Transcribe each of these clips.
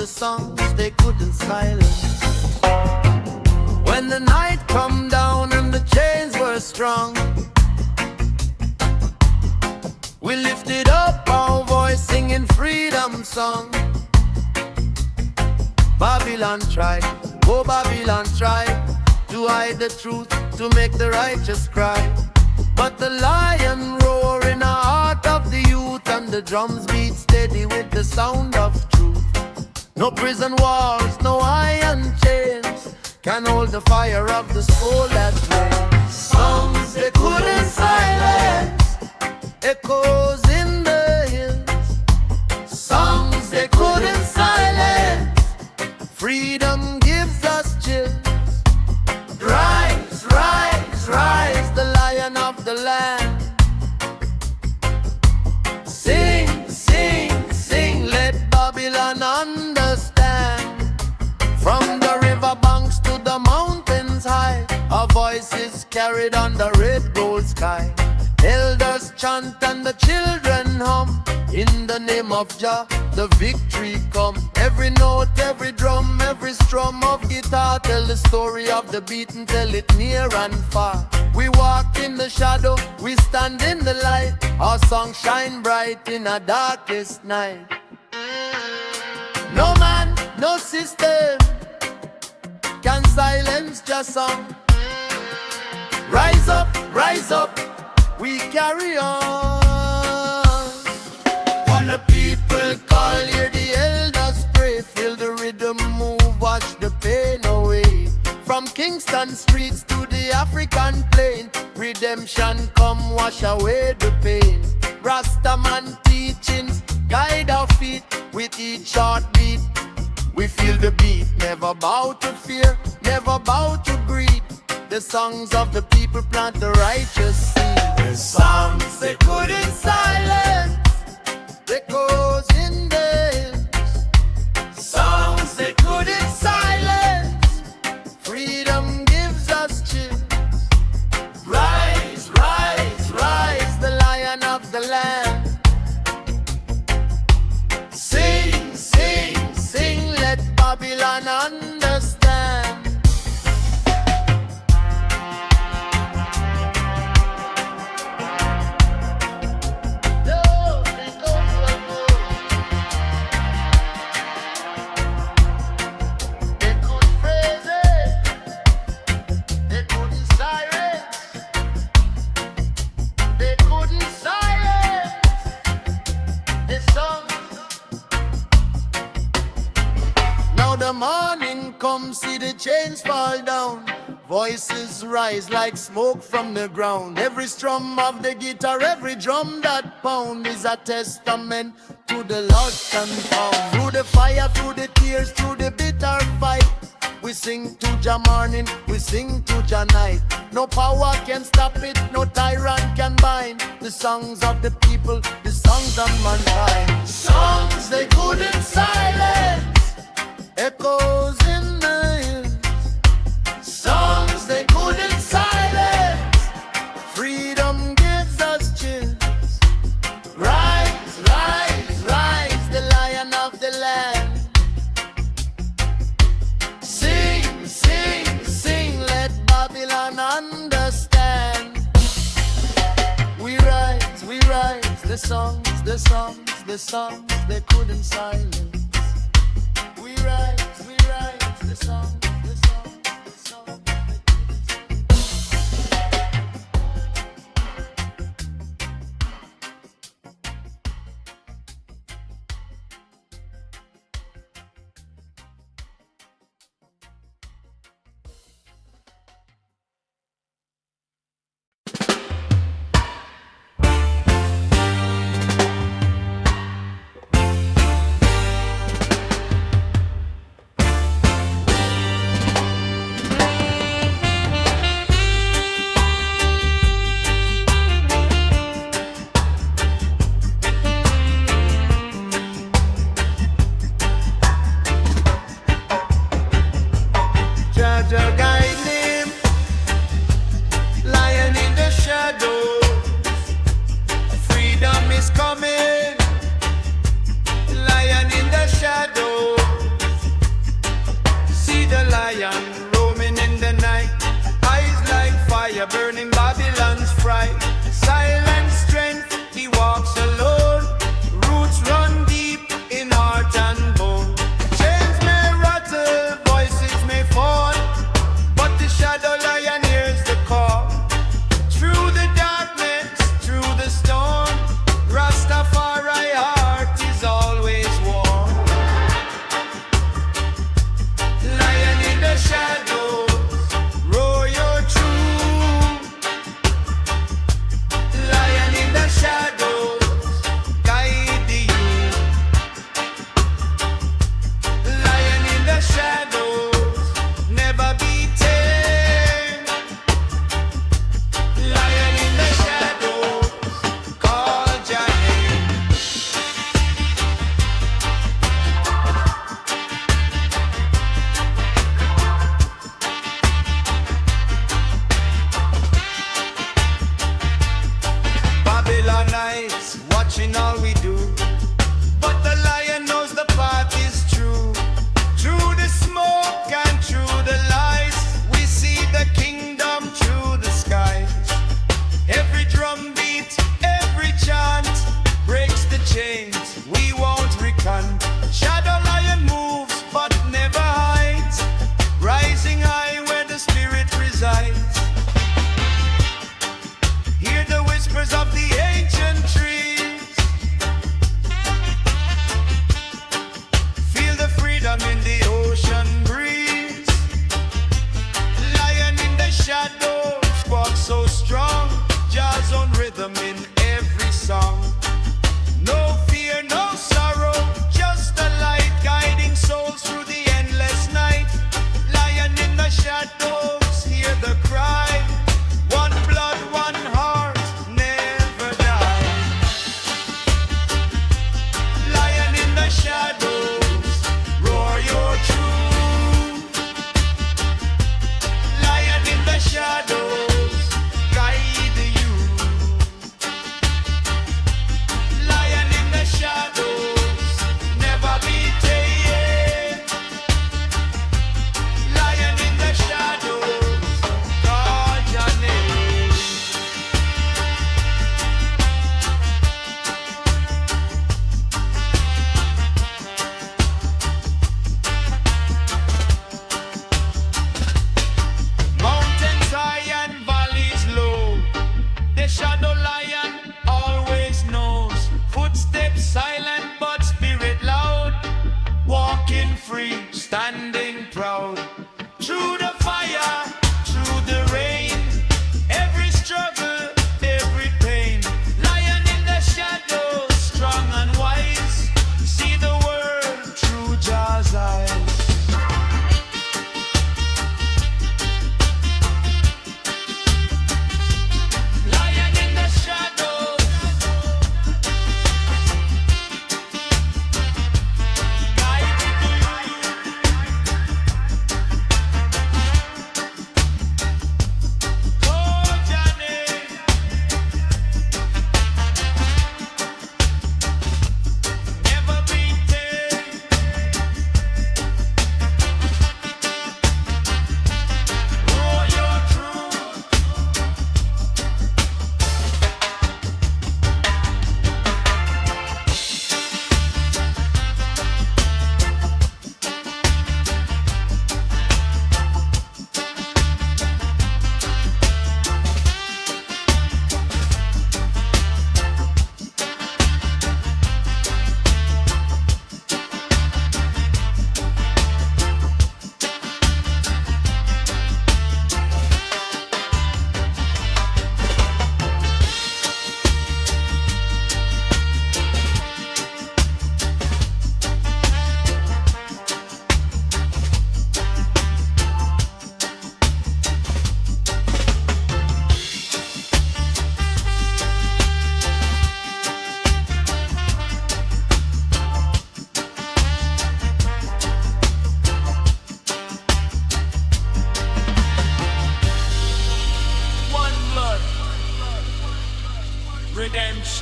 the songs they couldn't silence. When the night come down and the chains were strong, we lifted up our voice singing freedom song. Babylon tried, oh Babylon tried to hide the truth, to make the righteous cry. But the lion roar in the heart of the youth, and the drums beat steady with the sound of truth. No prison walls, no iron chains can hold the fire of the soul that reigns. Songs they couldn't silence, echoes in the hills. Songs they couldn't silence, freedom gives us chills. Rise, rise, rise, the lion of the land. Sing, sing, sing, let Babylon understand. From the river banks to the mountains high, our voices carried on the red gold sky. Elders chant and the children hum, in the name of Jah, the victory come. Every note, every drum, every strum of guitar tell the story of the beat and tell it near and far. We walk in the shadow, we stand in the light. Our song shine bright in a darkest night. No man, no system can silence Jah song. Rise up, we carry on. When the people call, hear the elders pray, feel the rhythm move, watch the pain away. From Kingston streets to the African plain, redemption come wash away the pain. Rastaman teachings guide our feet, with each heartbeat we feel the beat. Never bow to fear, never bow to greed. The songs of the people plant the righteous seed. The songs they couldn't silence, echoes in the hills. Songs they couldn't silence, freedom gives us chills. Rise, rise, rise, the lion of the land. Sing, sing, sing, let Babylon understand. The morning comes, see the chains fall down. Voices rise like smoke from the ground. Every strum of the guitar, every drum that pound is a testament to the lost and found. Through the fire, through the tears, through the bitter fight, we sing to Jah morning, we sing to Jah night. No power can stop it, no tyrant can bind the songs of the people, the songs of mankind. Songs they couldn't silence, echoes in the hills. Songs they couldn't silence, freedom gives us chills. Rise, rise, rise, the lion of the land. Sing, sing, sing, let Babylon understand. We rise, the songs, the songs, the songs they couldn't silence. We rise, the song, the song, the song.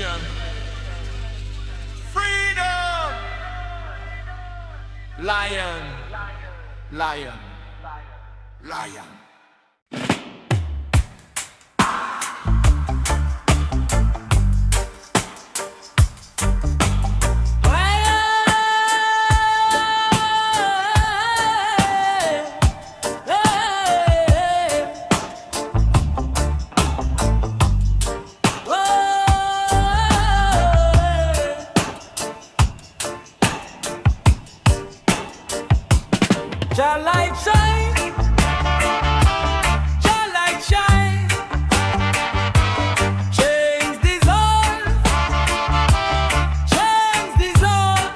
liberation, freedom. Lion, lion, lion. Your light shine, your light shine. Chains dissolve, chains dissolve.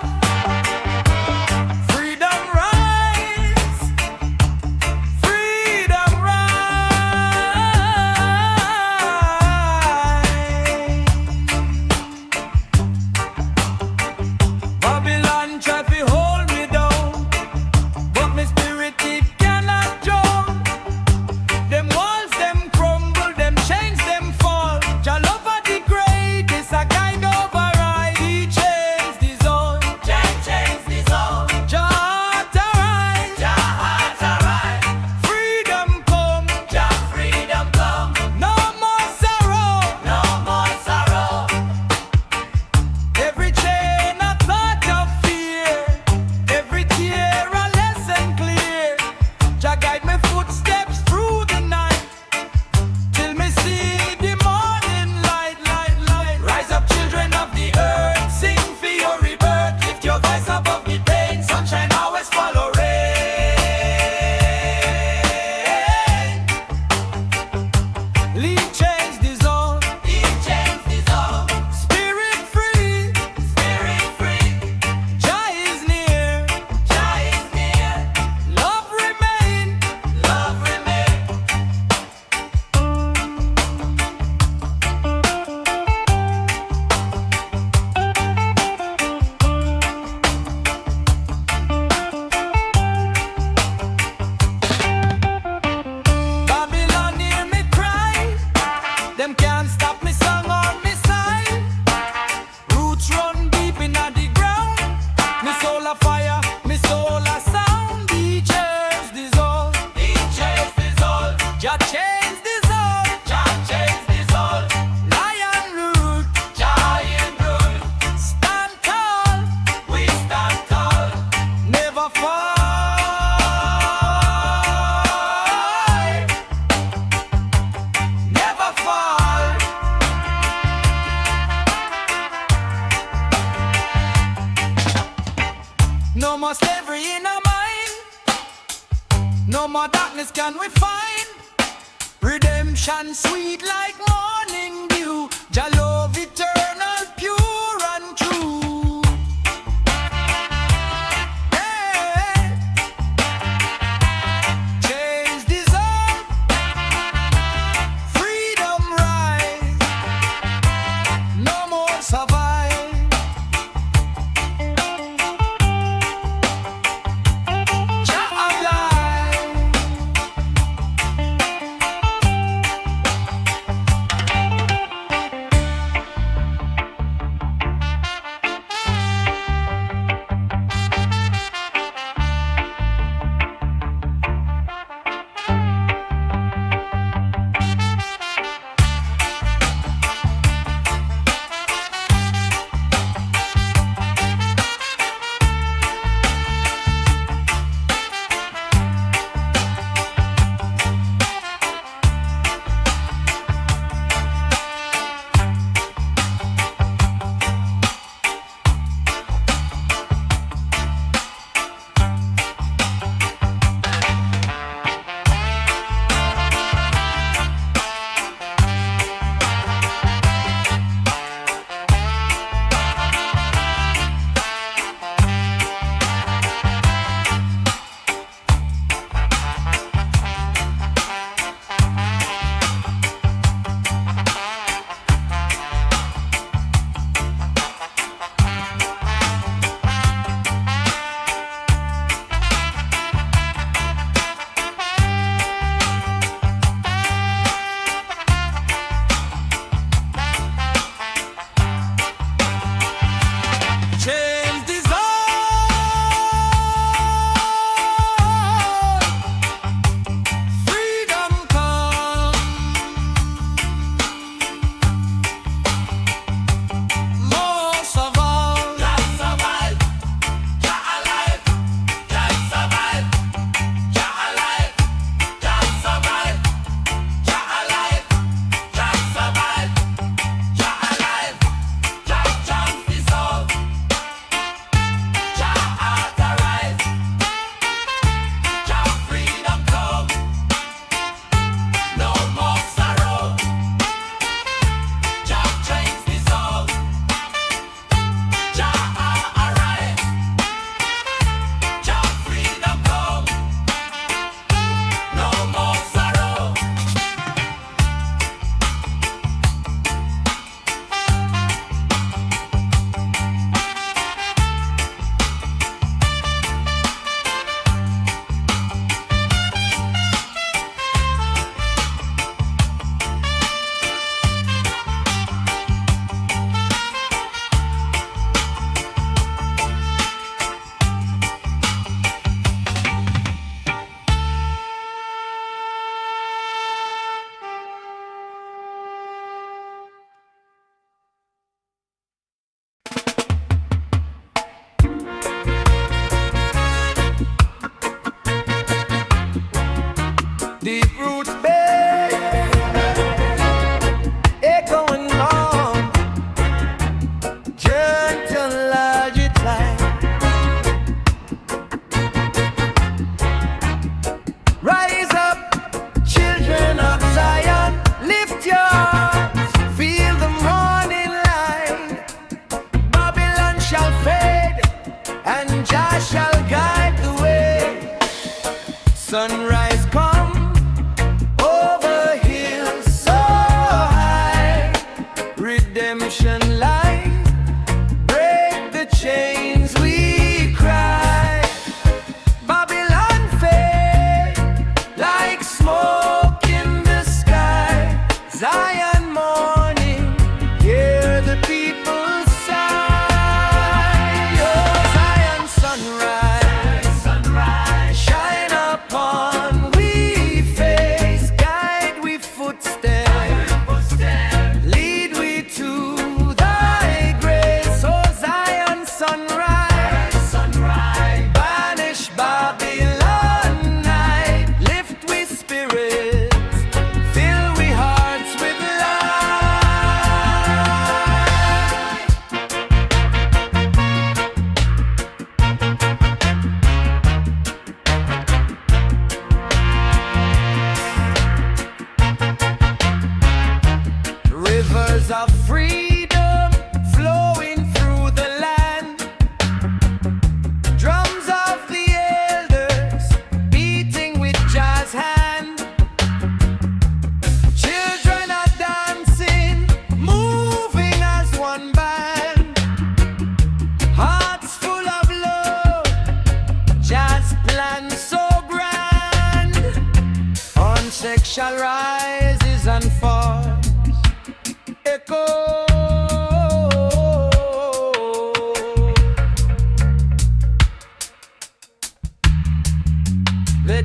Freedom rise, freedom rise. Babylon try to hold me down, but me spirit it cannot drown. Them walls them crumble, them chains them fall. Jah love are the greatest, a guide override. He chains dissolve, chains dissolve. Jah heart arise, freedom come, freedom come. No more sorrow, no more sorrow. Every chain a thought of fear, every tear a lesson clear. Jah guide me footsteps through the night, till me see the morning light, light, light. Rise up, children of the earth, sing for your rebirth. Lift your voice above the pain, sunshine always follow rain. Leave chains dissolve, spirit free, Jah is near, love remain, Babylon hear me cry, them can't stop me song or me sign. Roots run deep inna the ground, me soul a fire, me soul a sound. The chains dissolve, Jah chains dissolve, lion root, stand tall, we stand tall, never fall, never fall. No more slavery in our mind, no more darkness can we find. Redemption sweet like morning dew, Jah love eternal, pure and true. Hey. Chains dissolve, freedom rise, no more survive. Jah alive.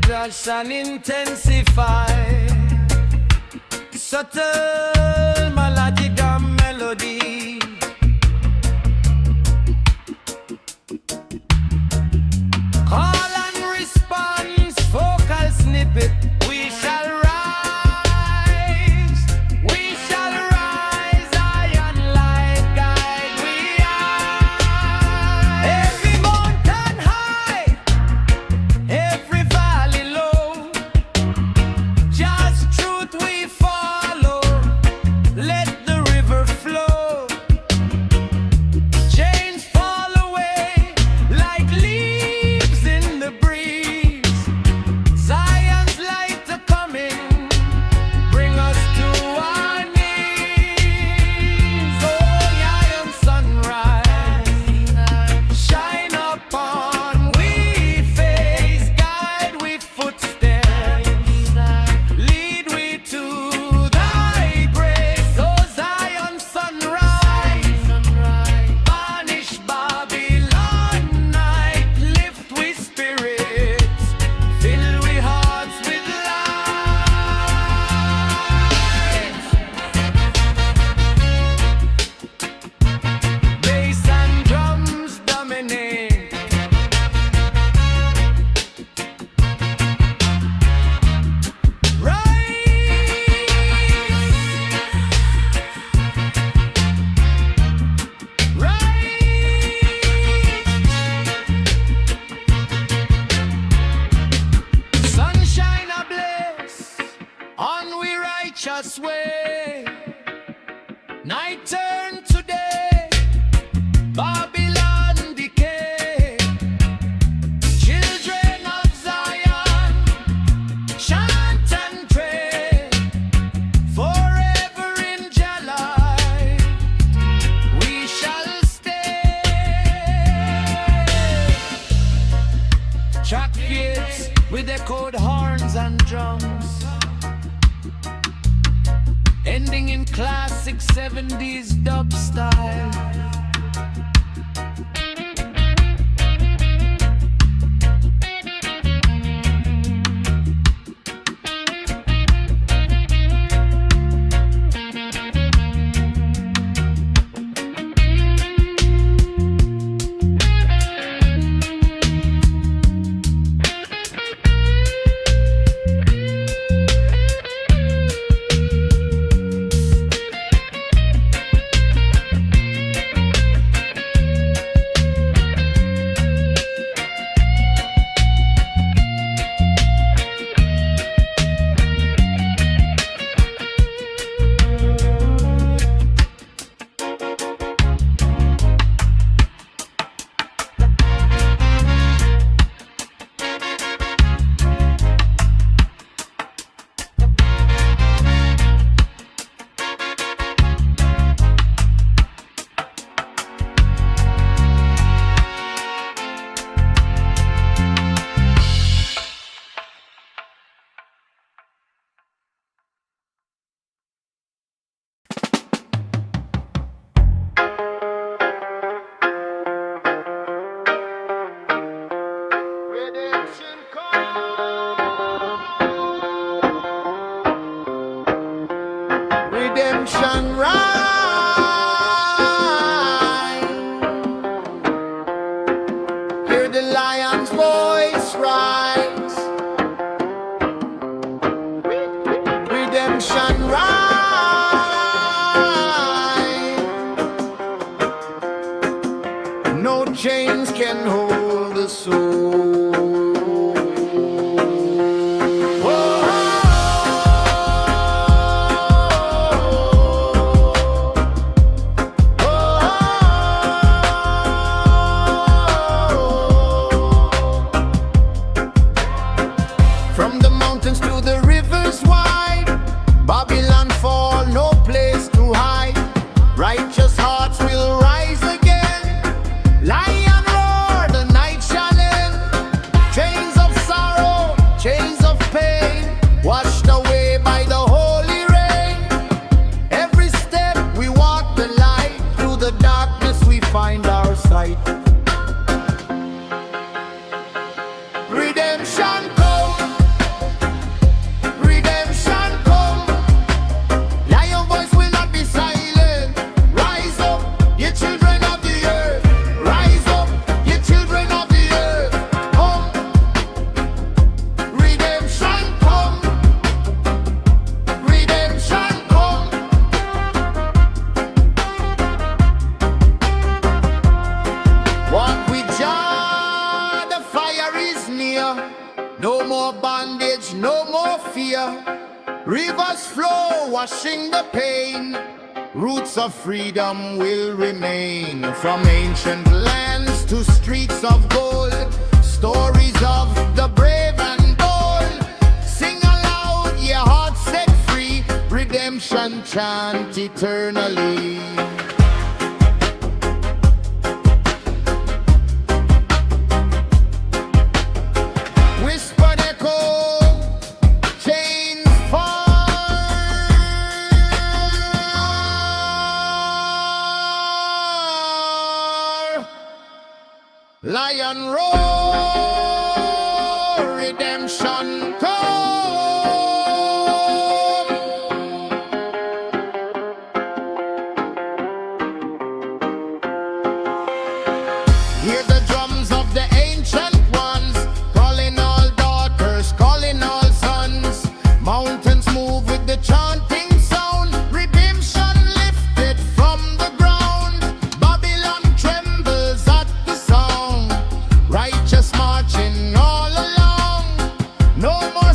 crash and intensify. Subtle melodica melody. Call and response, vocal snippet. We shall rise. We shall rise. Iron like guide we are. Every mountain high, every valley low. Just truth we follow. Let the river flow. Chains fall away like leaves in the breeze. Zion's light are coming, bring us to our knees. Oh, Zion sunrise, shine upon we face, guide we footsteps, lead we to thy grace. Oh, Zion sunrise, banish Babylon night, lift we spirits, fill we hearts with light. Bass and drums dominate. Sunshine ablaze on we righteous way. Night turn to day, Babylon decay. Children of Zion, chant and pray, forever in Jah light we shall stay. Track beats with echoed horns and drums, ending in classic 70s dub style. Redemption come. Redemption rise. Hear the lion's voice rise. Redemption rise. No chains can hold the soul. From the mountains to the rivers wide, Babylon fall, no place to hide. Righteous hearts will rise again. Lion roar, the night shall end. near. No more bondage, no more fear. Rivers flow, washing the pain. Roots of freedom will remain. From ancient lands to streets of gold, stories of the brave and bold. Sing aloud, your heart set free. Redemption chant eternally. Whispered echo, chains fall. Lion roar, redemption come. Hear the drums of the ancient ones, calling all daughters, calling all sons. Mountains move with the chanting sound. Redemption lifted from the ground. Babylon trembles at the sound. Righteous marching all along. No more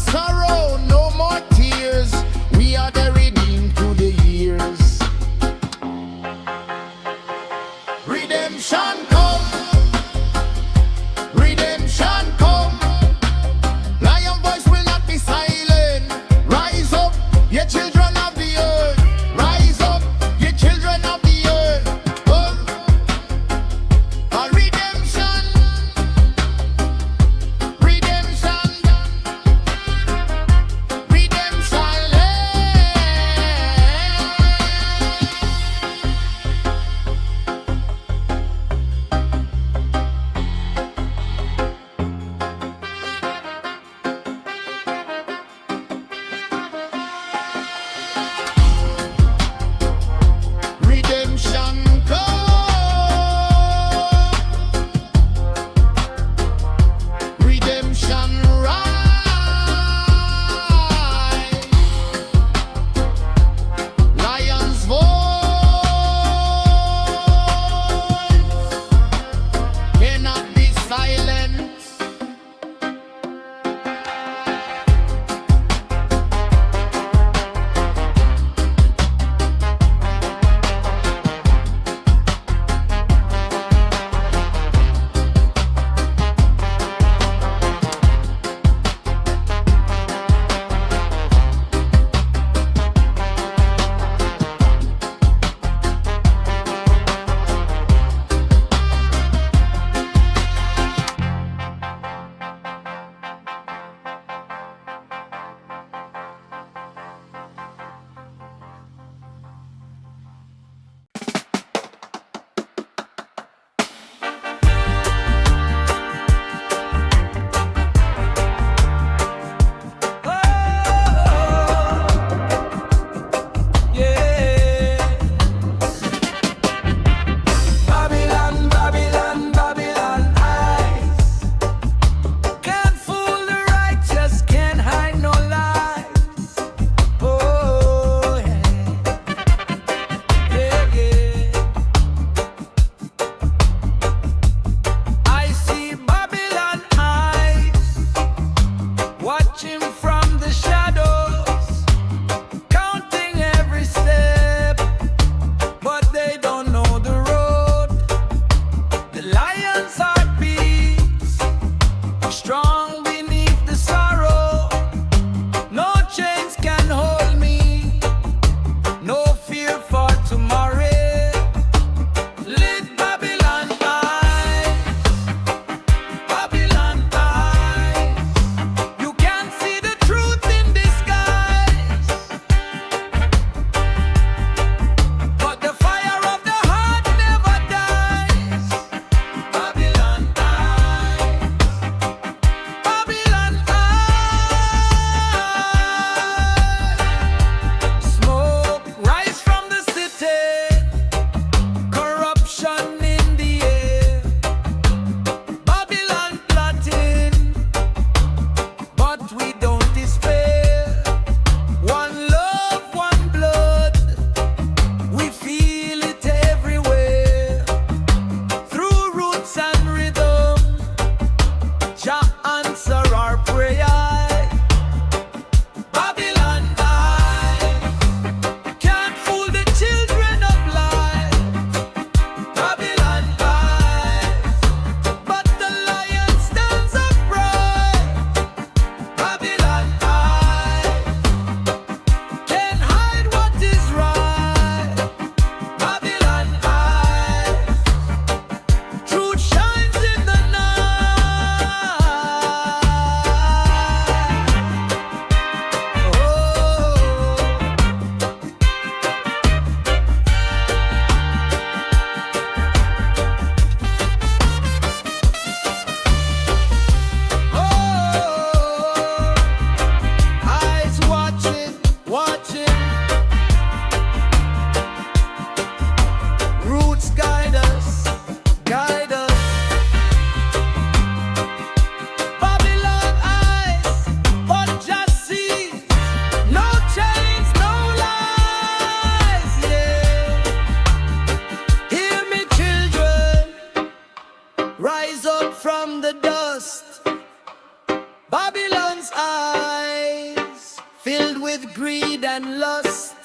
greed and lust.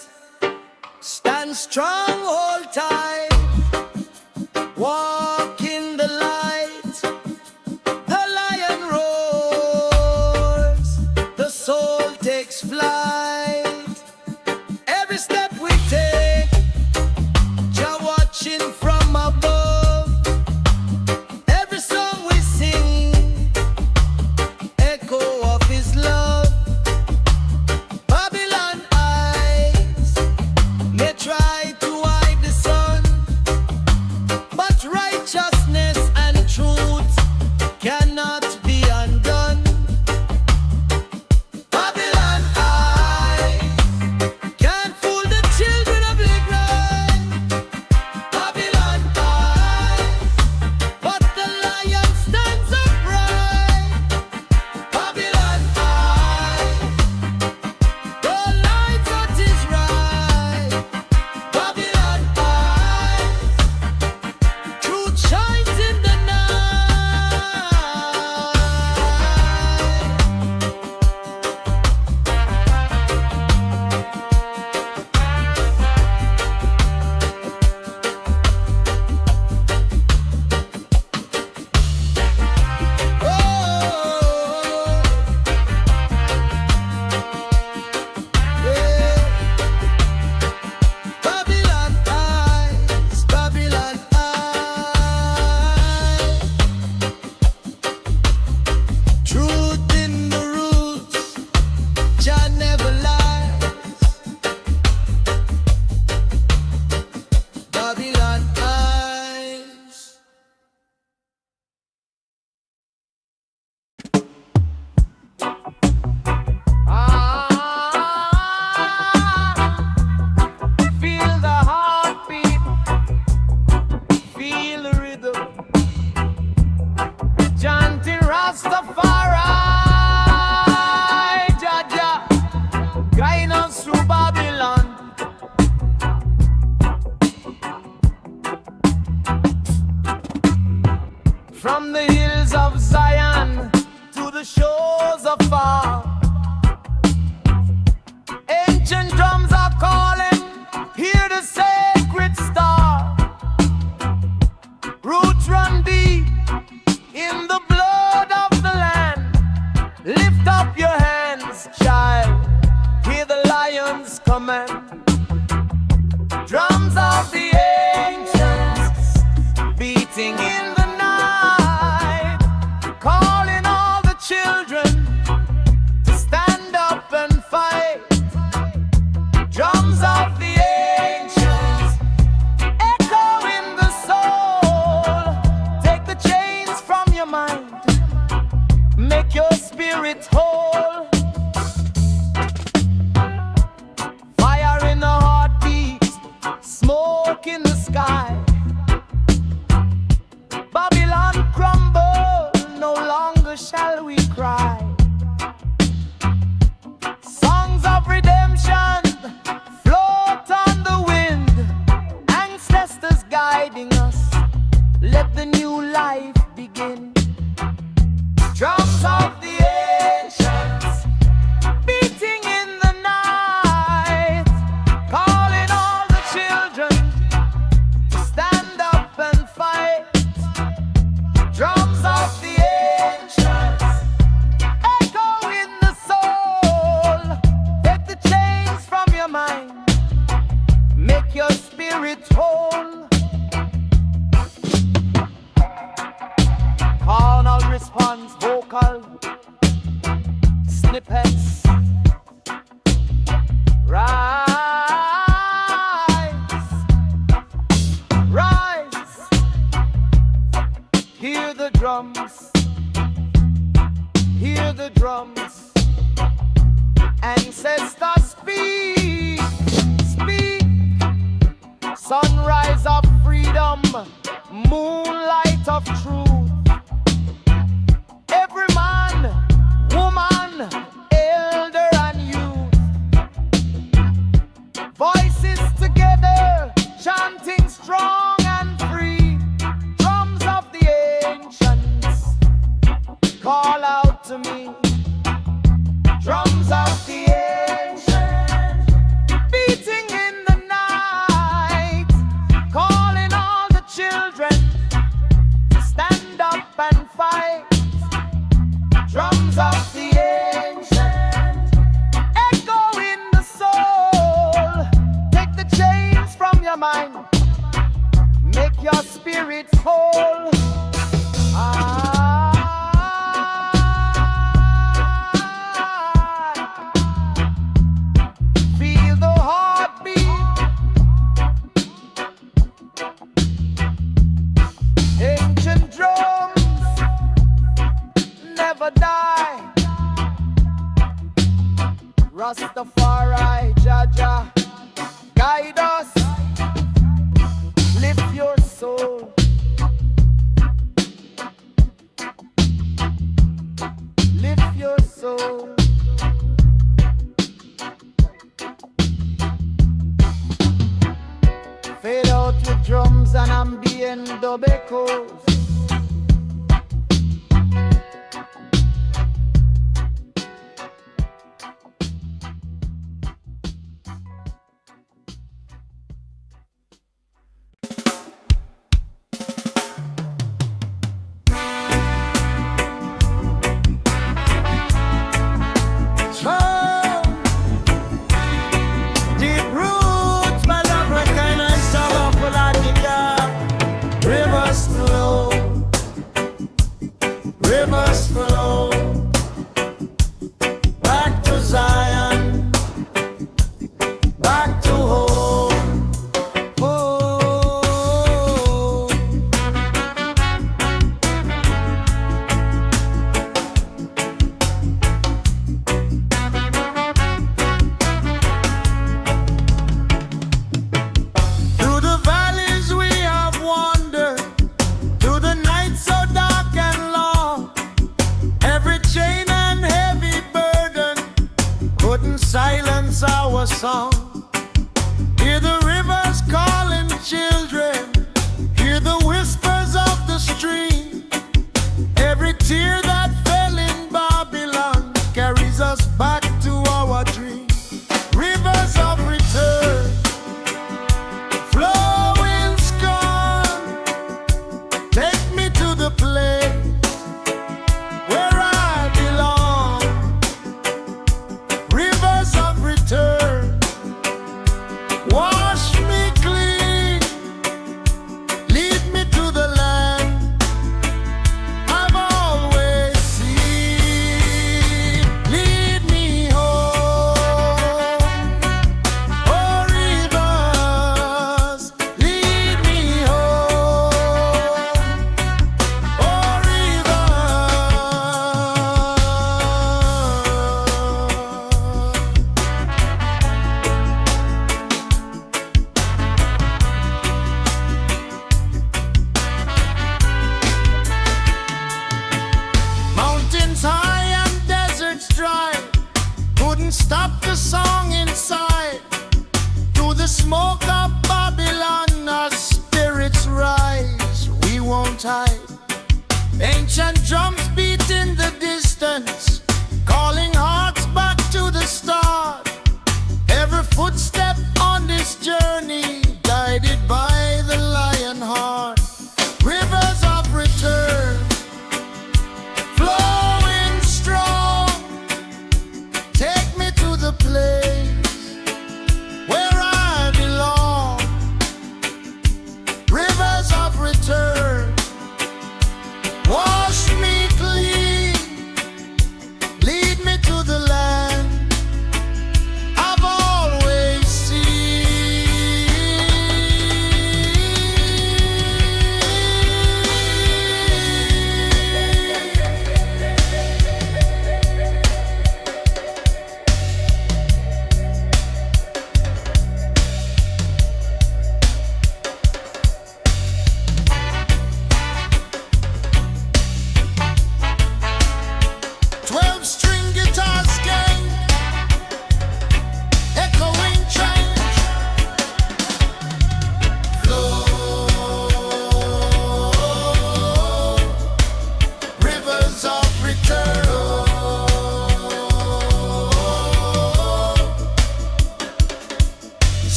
Stand strong, hold tight. Walk in the light. The lion roars. The soul takes flight. Every step we take, Jah watching from above. Every song we sing, echo of his love. Babylon eyes may try to hide the sun, but righteousness and truth cannot be undone. Babylon eyes can't fool the children of ignorance. Babylon eyes, but the lion stands upright. Babylon eyes, the light that is right. Babylon eyes, truth shines in the night. Oh, yeah. Babylon eyes, Babylon eyes. Truth in the roots, Jah never lies. Babylon eyes. Feel the heartbeat, feel the rhythm, chanting Rastafari, Jah Jah, guide us through Babylon. From the hills of Zion to the shores of far, ancient drums are calling, hear the sacred star. Roots run deep in the blood of the land. Lift up your hands, child, hear the lion's command. Drums of the ancients beating in the night, calling all the children to stand up and fight. Drums of the ancients echo in the soul. Take the chains from your mind, make your spirit whole. Fire in the heartbeat, smoke in the sky. Babylon crumble, no longer shall we cry. Songs of redemption float on the wind, ancestors guiding us, let the new life begin. Drums of the ancients beating in the night, calling all the children to stand up and fight. Drums of the ancients echo in the soul. Take the chains from your mind, make your spirit whole. Carnal response, vocal snippets. Rise, rise. Hear the drums, hear the drums. Ancestors speak, speak. Sunrise of freedom, moonlight of truth. Every man, woman, elder and youth, voices together, chanting strong and free. Drums of the ancients call out to me. Drums of the ancients never die. Rastafari, Jaja, guide us, lift your soul. Lift your soul. Fade out with drums and ambient dub echoes.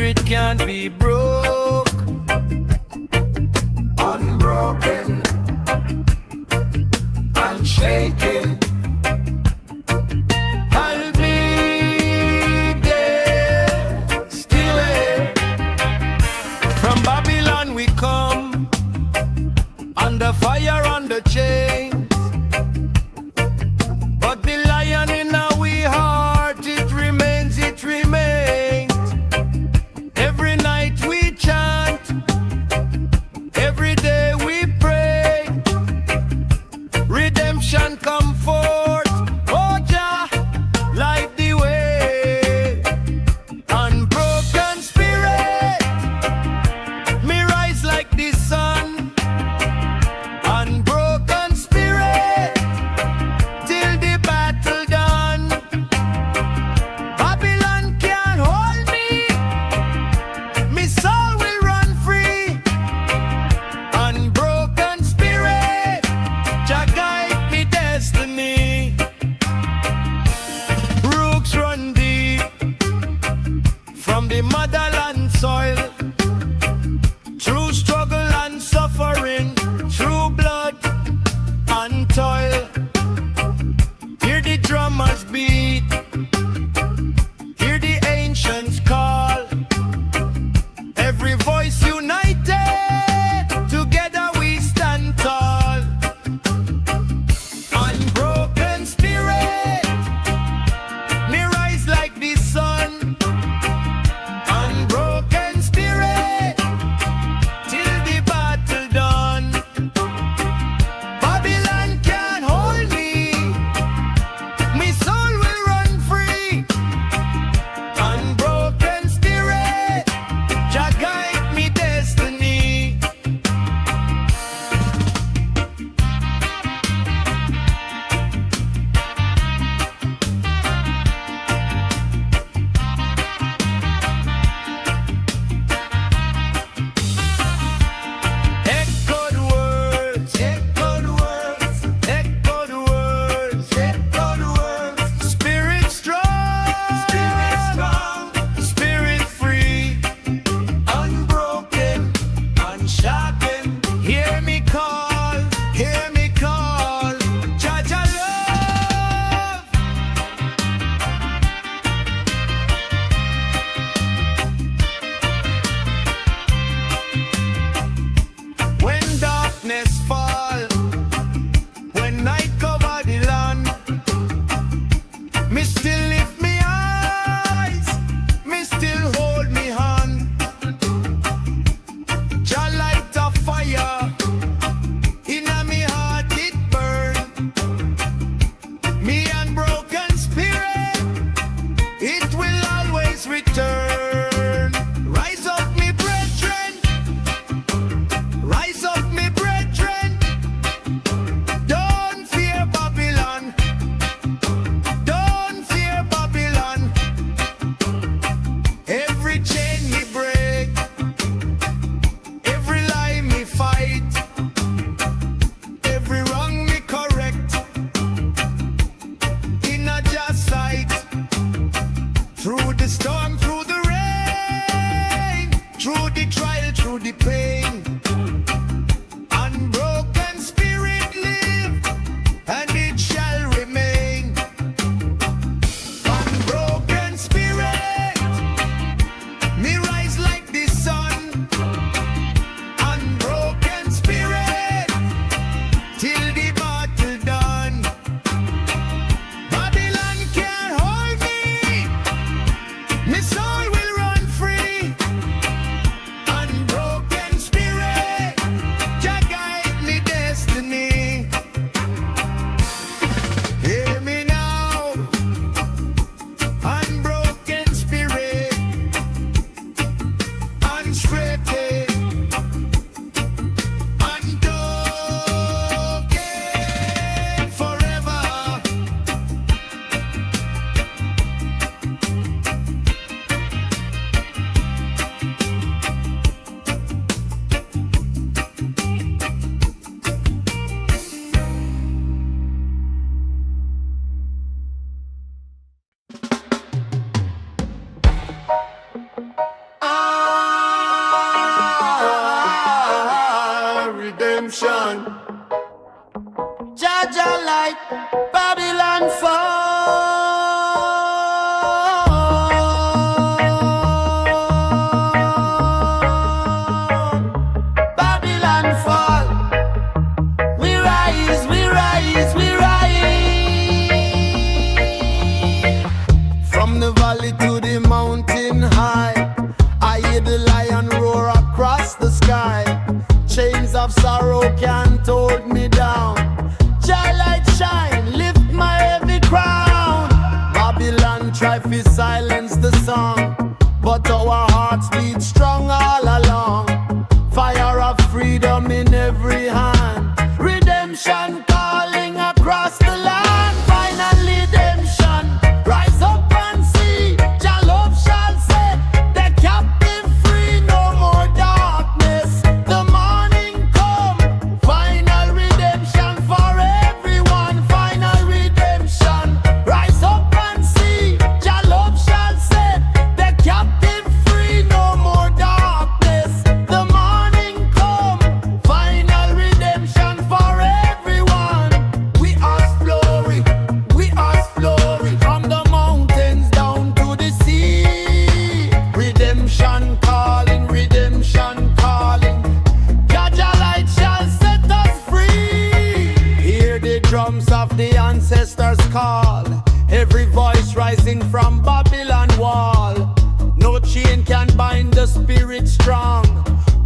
spirit can't be broke. Unbroken, unshaken. I'll be there, still here. From Babylon we come, under fire, under chains. But the lion in our heart, it remains, it remains. Every night we chant, every day we pray. Redemption come forth, oh Jah, light the way. Unbroken spirit, me rise like the sun. Unbroken Jah light, Babylon fall. Babylon fall. We rise, we rise, we rise. From the valley to the mountain high, I hear the lion roar across the sky. Chains of sorrow can't hold me down. Jah light shine, lift my heavy crown. Babylon try to silence the song, but our hearts beat strong all along. Fire of freedom in every hand. Redemption calling across the land. Final redemption. Rise up and see. Jah love shall set the captive free. No more darkness. The morning come. Final redemption for everyone. Final redemption. Rise up and see. Jah love shall set the captive free. No more darkness. The morning come. Final redemption for everyone. We ask glory. We ask glory. From the mountains down to the sea. Redemption calling. Redemption calling. Jah light shall set us free. Hear the drums of the ancestors call. Every voice rising from Babylon wall. No chain can bind the spirit strong.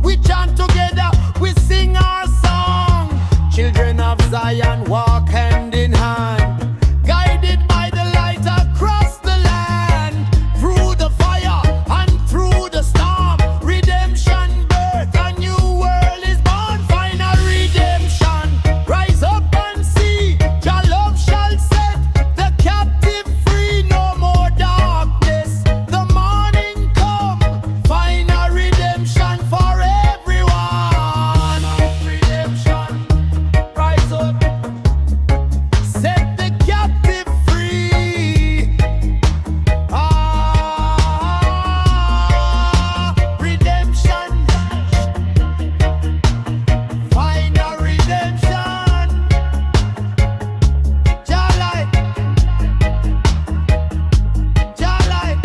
We chant together, we sing our song. Children of Zion walk hand in hand, guided by the light across the land. Through the fire and through the storm, redemption birth, a new world is born. Final redemption. Rise up and see. Jah love shall set the captive free. No more darkness. The morning come. Final redemption for everyone. Redemption. Rise up. Set the captive free. Redemption. Final redemption. Jah light. Jah light.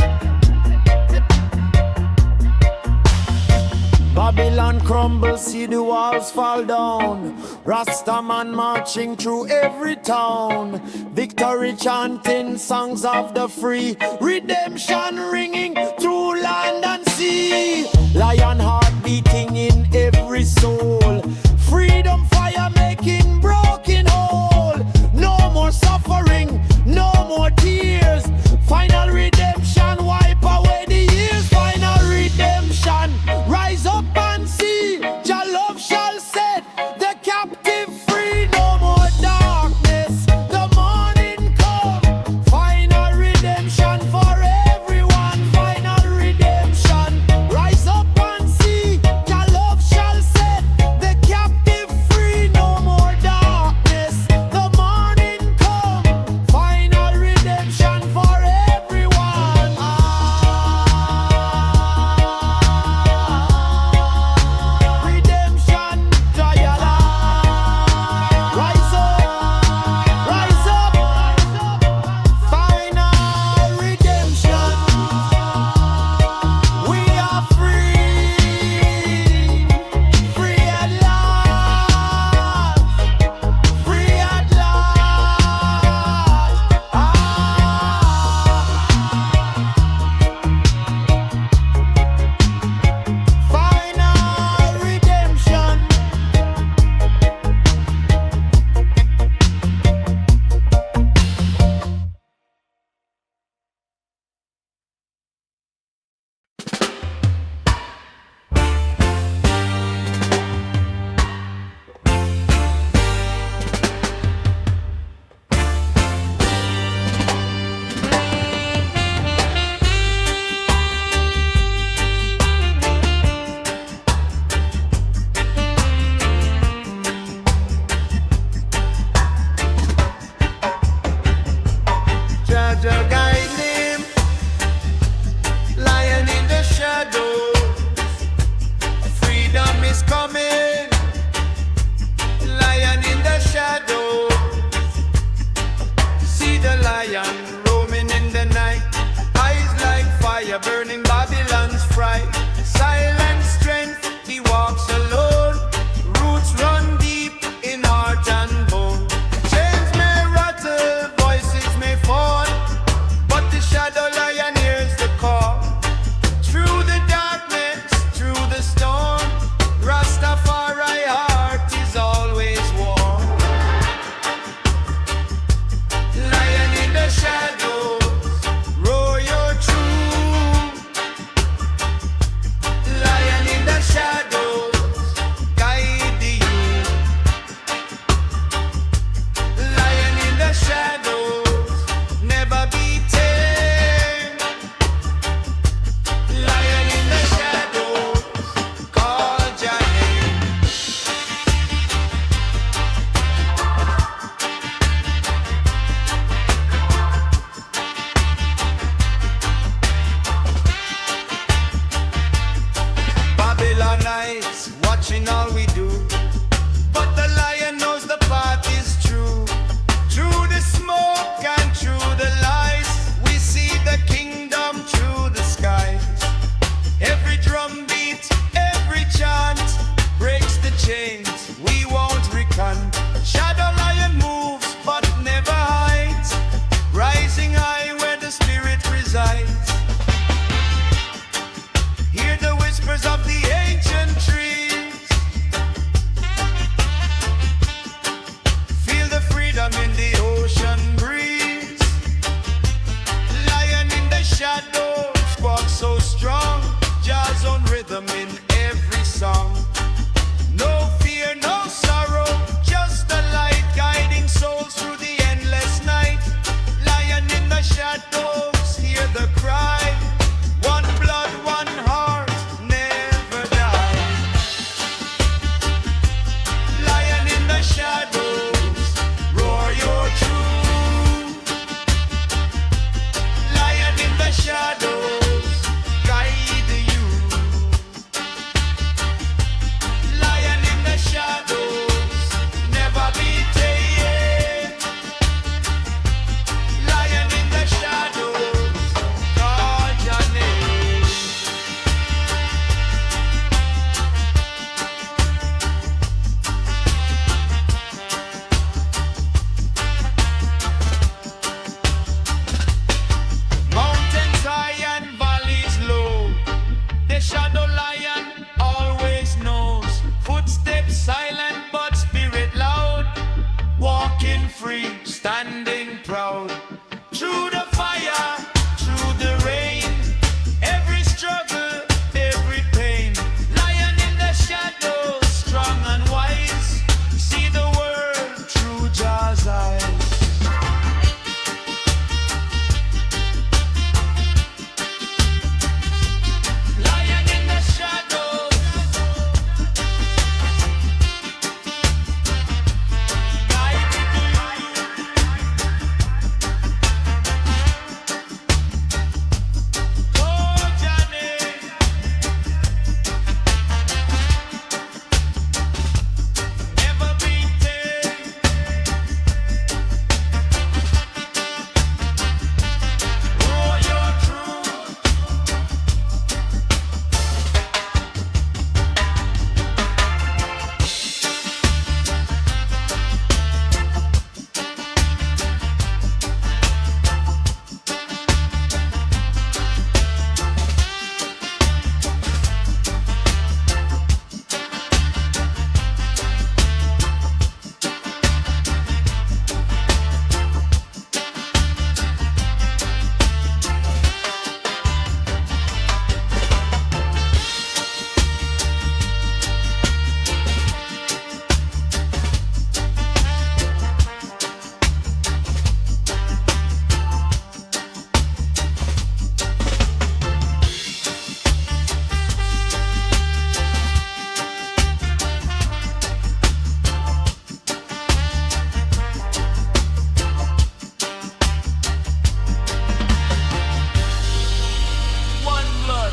Babylon crumbles, see the walls fall down. Rastaman marching through every town. Victory chanting songs of the free. Redemption ringing through land and sea. Lion heart beating in every soul. Freedom fire making broken whole. No more suffering, no more tears. Final redemption, wipe away the years. Final redemption, rise up and see. Jah love shall set the captive free. No more darkness, the morning come. Final redemption for everyone. Final redemption, rise up and see. Jah love shall set the captive standing proud. Through the fire, through the rain, every struggle, every pain. Lion in the shadows, strong and wise, see the world through Jah's eyes. Lion in the shadows, oh Johnny, never beaten. Oh, you're true. One blood,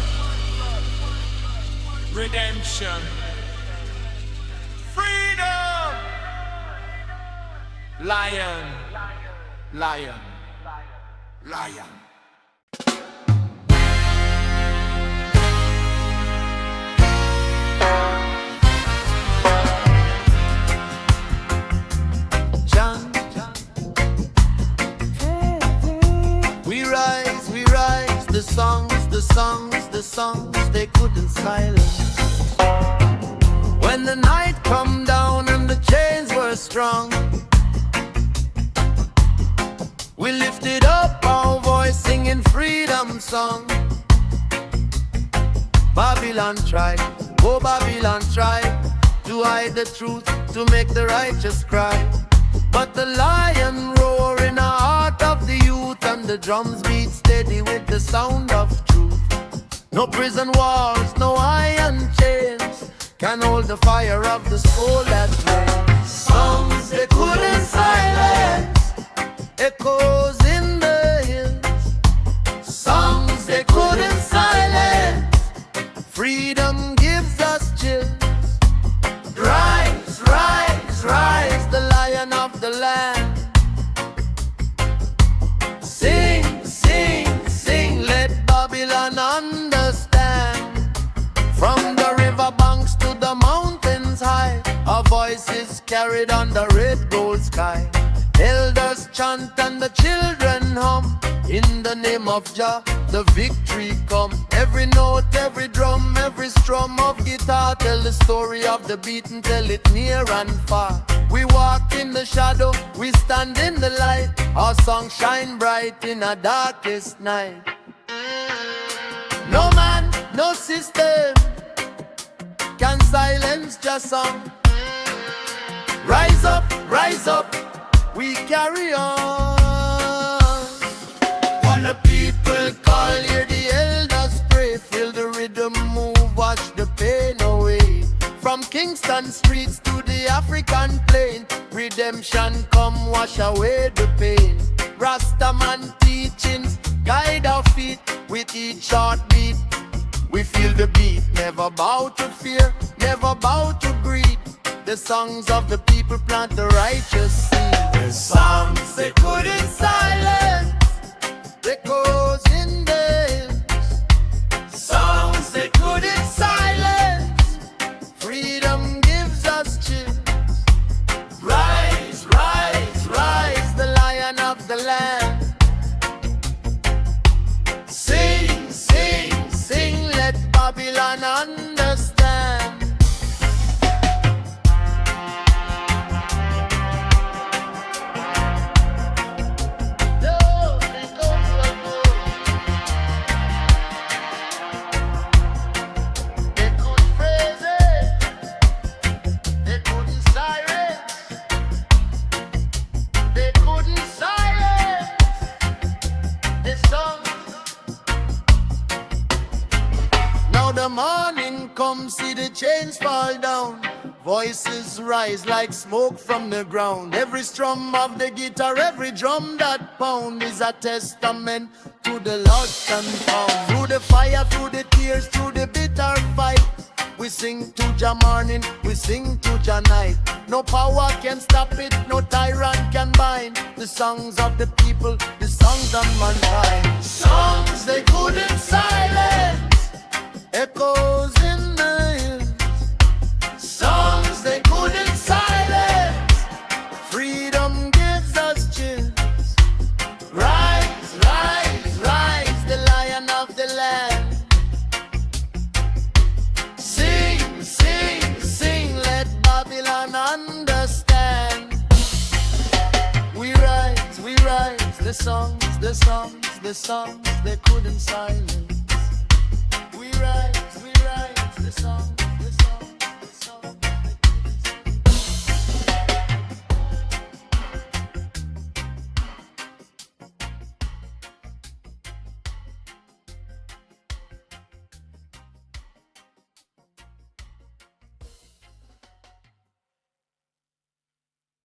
redemption, freedom. Lion, lion, lion. Chant. We rise, the songs, they couldn't silence. When the night come down and the chains were strong, we lifted up our voice singing freedom song. Babylon tried, oh Babylon tried to hide the truth, to make the righteous cry. But the lion roar in the heart of the youth, and the drums beat steady with the sound of truth. No prison walls, no iron chains can hold the fire of the soul that flames. Songs they couldn't silence, echoes in the hills. Songs they couldn't silence, freedom gives us chills. Rise, rise, rise, the lion of the land. Sing, sing, sing, let Babylon understand. From the riverbanks to the mountains high, our voices carried on the red gold sky. Elders chant and the children hum, in the name of Jah, the victory come. Every note, every drum, every strum of guitar tell the story of the beaten, tell it near and far. We walk in the shadow, we stand in the light. Our song shine bright in a darkest night. No man, no system can silence Jah song. Rise up, we carry on. When the people call, hear the elders pray, feel the rhythm move, wash the pain away. From Kingston streets to the African plain, redemption come wash away the pain. Rastaman teachings guide our feet with each heartbeat. We feel the beat, never bow to fear, never bow to greed. The songs of the people plant the righteous seed. The songs they couldn't silence, echoes in the hills. Songs they couldn't silence, freedom gives us chills. Rise, rise, rise, the lion of the land. Sing, sing, sing, let Babylon understand. chains fall down. Voices rise like smoke from the ground. Every strum of the guitar, every drum that pound is a testament to the lost and found. Through the fire, through the tears, through the bitter fight, we sing to Jah morning, we sing to Jah night. No power can stop it, no tyrant can bind the songs of the people, the songs of mankind. Songs they couldn't silence, echoes in the hills. Songs they couldn't silence, freedom gives us chills. Rise, rise, rise, the lion of the land. Sing, sing, sing, let Babylon understand. We rise, the songs, the songs, the songs they couldn't silence. We rise, the songs.